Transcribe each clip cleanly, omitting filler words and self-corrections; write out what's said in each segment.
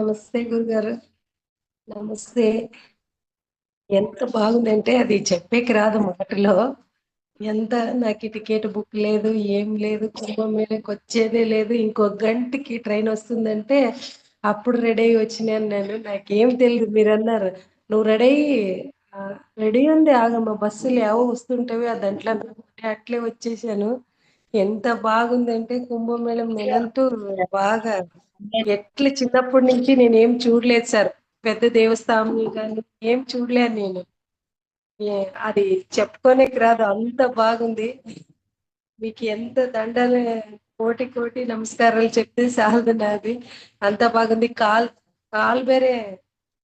నమస్తే గురుగారు. నమస్తే. ఎంత బాగుందంటే అది చెప్పేకి రాదు మొదటిలో. ఎంత నాకు టికెట్ బుక్ లేదు, ఏం లేదు, కుంభమేళకి వచ్చేదే లేదు. ఇంకో గంటకి ట్రైన్ వస్తుందంటే అప్పుడు రెడీ అయ్యి వచ్చినాను నేను. నాకేం తెలియదు. మీరు అన్నారు నువ్వు రెడీ ఉంది ఆగమ్మ, బస్సులు ఏవో వస్తుంటవి ఆ దాంట్లో అట్లే వచ్చేసాను. ఎంత బాగుందంటే కుంభమేళం నేనంటూ బాగా ఎట్లా చిన్నప్పటి నుంచి నేనేం చూడలేదు సార్. పెద్ద దేవస్థానం కానీ ఏం చూడలేదు నేను. అది చెప్పుకోనేకి రాదు, అంత బాగుంది. మీకు ఎంత దండలు, కోటి కోటి నమస్కారాలు చెప్తే చాలదు నాది. అంత బాగుంది. కాల్ వేరే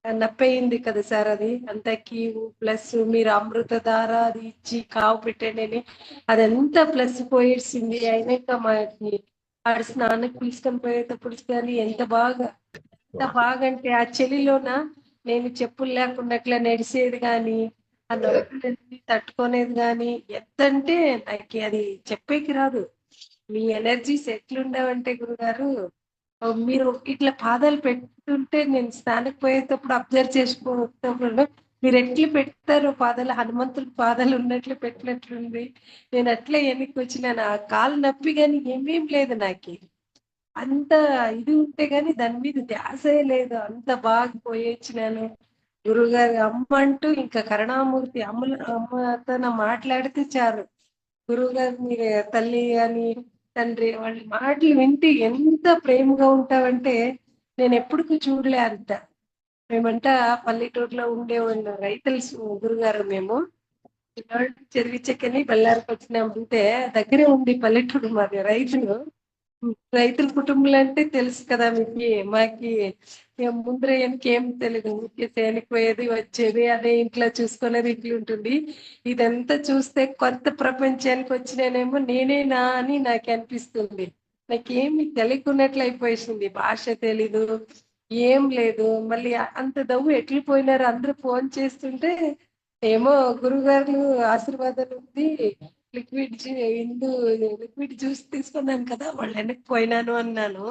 నొప్పయింది కదా సార్. అది అంత కీవు ప్లస్ మీరు అమృతధార అది ఇచ్చి కావు పెట్టండి, అదంతా ప్లస్ పోయేసింది. అయినాక మాకి ఆడ స్నానకు పిలుచుకొని పోయేటప్పుడు కానీ ఎంత బాగా అంటే ఆ చలిలోన నేను చెప్పులు లేకుండా అట్లా నడిచేది కానీ ఆ నొప్పులన్నీ తట్టుకునేది కానీ ఎంతంటే నాకు అది చెప్పేకి రాదు. మీ ఎనర్జీస్ ఎట్లుండవంటే గురుగారు, మీరు ఇట్లా పాదాలు పెడుతుంటే నేను స్నానకు పోయేటప్పుడు అబ్జర్వ్ చేసుకోవటప్పుడు మీరు ఎట్లా పెడతారు పాదాలు, హనుమంతుడి పాదాలు ఉన్నట్లు పెట్టినట్లుంది. నేను అట్లే వెనక్కి వచ్చినాను. ఆ కాలు నొప్పి కానీ ఏమేం లేదు నాకు. అంత ఇది ఉంటే గాని దాని మీద ధ్యాసే లేదు. అంత బాగా పోయొచ్చినాను. గురువుగారి అమ్మ అంటూ ఇంకా కరుణామూర్తి అమ్మతో మాట్లాడితే చాలు. గురువు గారు మీరు తల్లి అని తండ్రి వాళ్ళ మాటలు వింటే ఎంత ప్రేమగా ఉంటావంటే నేను ఎప్పుడు చూడలే అంత. మేమంట పల్లెటూరులో ఉండేవాళ్ళు రైతులు గురుగారు. మేము చెరువిచ్చకని బళ్ళారికి వచ్చినామంటే దగ్గరే ఉంది పల్లెటూరు, మాది రైతులు. రైతుల కుటుంబాలు అంటే తెలుసు కదా మీకు. మాకి ముందర ఏం తెలియదు. ఊరికే చేనికి పోయేది వచ్చేది, అదే ఇంట్లో చూసుకునేది ఇట్లా ఉంటుంది. ఇదంతా చూస్తే కొత్త ప్రపంచానికి వచ్చినానేమో నేనేనా అని నాకు అనిపిస్తుంది. నాకేమి తెలియకున్నట్లు అయిపోయింది. భాష తెలీదు, ఏం లేదు. మళ్ళీ అంత దవ్వు ఎట్లు పోయినారు అందరూ ఫోన్ చేస్తుంటే ఏమో గురుగారు ఆశీర్వాదాలు ఉంది, లిక్విడ్ జ్యూస్ తీసుకున్నాను కదా వాళ్ళు వెనక్కి పోయినాను అన్నాను.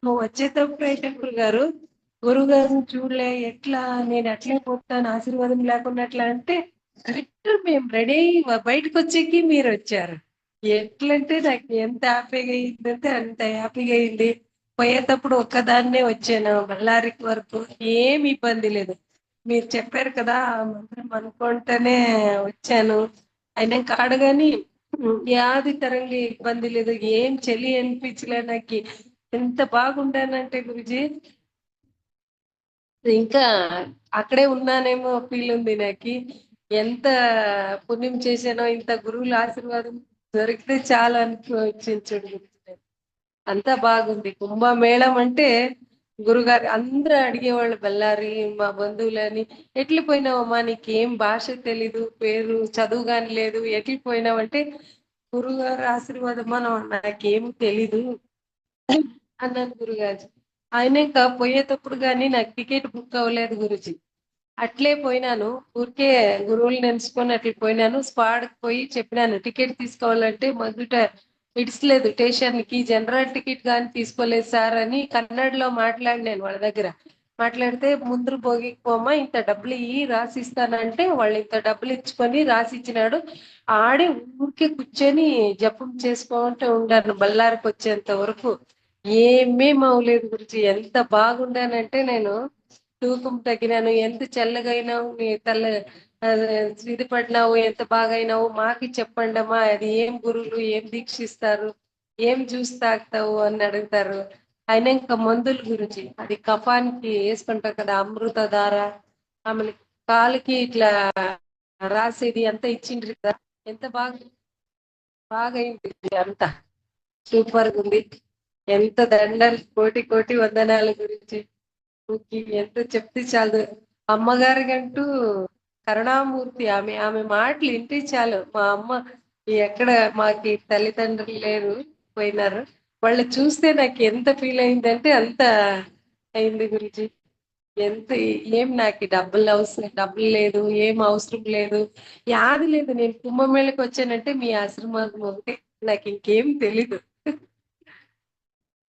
నువ్వు వచ్చేటప్పుడు అయితే గురువు గారిని చూడలే, ఎట్లా నేను అట్లే పోతాను ఆశీర్వాదం లేకుండా అట్లా అంటే కరెక్ట్ మేము రెడీ బయటకు వచ్చేకి మీరు వచ్చారు. ఎట్లంటే నాకు ఎంత హ్యాపీగా అయిందంటే అంత హ్యాపీగా అయింది. పోయేటప్పుడు ఒక్కదాన్నే వచ్చాను బళ్ళారికి వరకు, ఏమి ఇబ్బంది లేదు. మీరు చెప్పారు కదా మంత్రం అనుకుంటేనే వచ్చాను. అయినా కాడగాని యాది తరంగా ఇబ్బంది లేదు, ఏం చలి అనిపించలే నాకు. ఎంత బాగుంటానంటే గురుజీ ఇంకా అక్కడే ఉన్నానేమో ఫీల్ ఉంది నాకు. ఎంత పుణ్యం చేశానో, ఇంత గురువుల ఆశీర్వాదం దొరికితే చాలా అనుకోవచ్చు. అంతా బాగుంది. కుంభమేళం అంటే గురుగారు అందరూ అడిగేవాళ్ళు బళ్ళారి మా బంధువులని, ఎట్లు పోయినావమ్మా నీకేం భాష తెలీదు, పేరు చదువు గాని లేదు, ఎట్లు పోయినావంటే గురుగారు ఆశీర్వాదం మనం నాకేం తెలీదు అన్నాను గురుగారు. ఆయన ఇంకా పోయేటప్పుడు కానీ నాకు టికెట్ బుక్ అవ్వలేదు గురుజీ. అట్లే పోయినాను, ఊరికే గురువులు నెలుసుకొని అట్లా పోయినాను. స్పాడ్కి పోయి చెప్పినాను టికెట్ తీసుకోవాలంటే మొదట ఇడిసలేదు స్టేషన్ కి. జనరల్ టికెట్ కానీ తీసుకోలేదు సార్ అని కన్నడలో మాట్లాడినాను వాళ్ళ దగ్గర. మాట్లాడితే ముందు భోగికి పోమా ఇంత డబ్బులు ఇయ్యి రాసిస్తానంటే వాళ్ళు ఇంత డబ్బులు ఇచ్చుకొని రాసిచ్చినాడు. ఆడే ఊరికే కూర్చొని జపం చేసుకుంటూ ఉండాను బళ్ళారికి వచ్చేంత వరకు. ఏమేం అవ్వలేదు గురించి. ఎంత బాగుండానంటే నేను తూకం తగ్గినాను. ఎంత చల్లగా అయినావు నీ తల్ల, ఇది పడినావు, ఎంత బాగా అయినావు మాకి చెప్పండి అమ్మా, అది ఏం గురువులు ఏం దీక్షిస్తారు, ఏం జ్యూస్ తాగుతావు అని అడుగుతారు. అయినా ఇంకా మందులు గురించి అది కఫానికి వేసుకుంటారు కదా అమృతధార, ఆమె కాలుకి ఇట్లా రాసేది అంతా ఇచ్చిండ్రు కదా. ఎంత బాగా అయింది అంతా. సూపర్ గా ఉంది. ఎంత దండలు, కోటి కోటి వందనాల గురించి ఎంత చెప్తే చాలు. అమ్మగారి కంటూ కరుణామూర్తి. ఆమె ఆమె మాటలు వింటే చాలు. మా అమ్మ ఎక్కడ మాకి తల్లిదండ్రులు లేరు, పోయినారు. వాళ్ళు చూస్తే నాకు ఎంత ఫీల్ అయిందంటే అంత అయింది గురించి. ఎంత ఏం నాకు డబ్బులు లేదు, ఏం అవసరం లేదు, యాది లేదు. నేను కుంభమేళకి వచ్చానంటే మీ ఆశ్రమం ఒకటి, నాకు ఇంకేం తెలీదు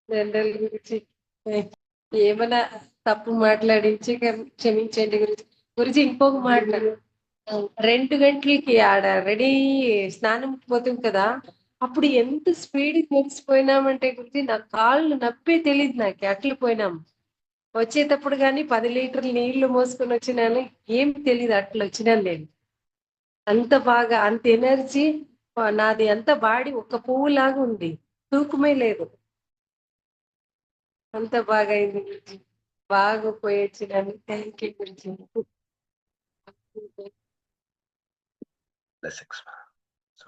జనరల్ గురించి. ఏమన్నా తప్పు మాట్లాడించి క్షమించండి గురుజీ. గురుజీ ఇంకొక మాట, 2 గంటలకి ఆడ రెడీ స్నానంకి పోతాం కదా, అప్పుడు ఎంత స్పీడ్ తెలిసిపోయినామంటే గురించి నా కాళ్ళు నప్పే తెలియదు నాకు, అట్లా పోయినాం. వచ్చేటప్పుడు కానీ 10 లీటర్లు నీళ్లు మోసుకొని వచ్చినాను, ఏం తెలియదు, అట్లా వచ్చినాను నేను. అంత బాగా, అంత ఎనర్జీ నాది, అంత బాడీ ఒక పువ్వు లాగా ఉంది, తూకమే లేదు, అంత బాగా అయింది గురుజీ. బాగా పోయి వచ్చినాను. Thank you Guruji. Blessings. So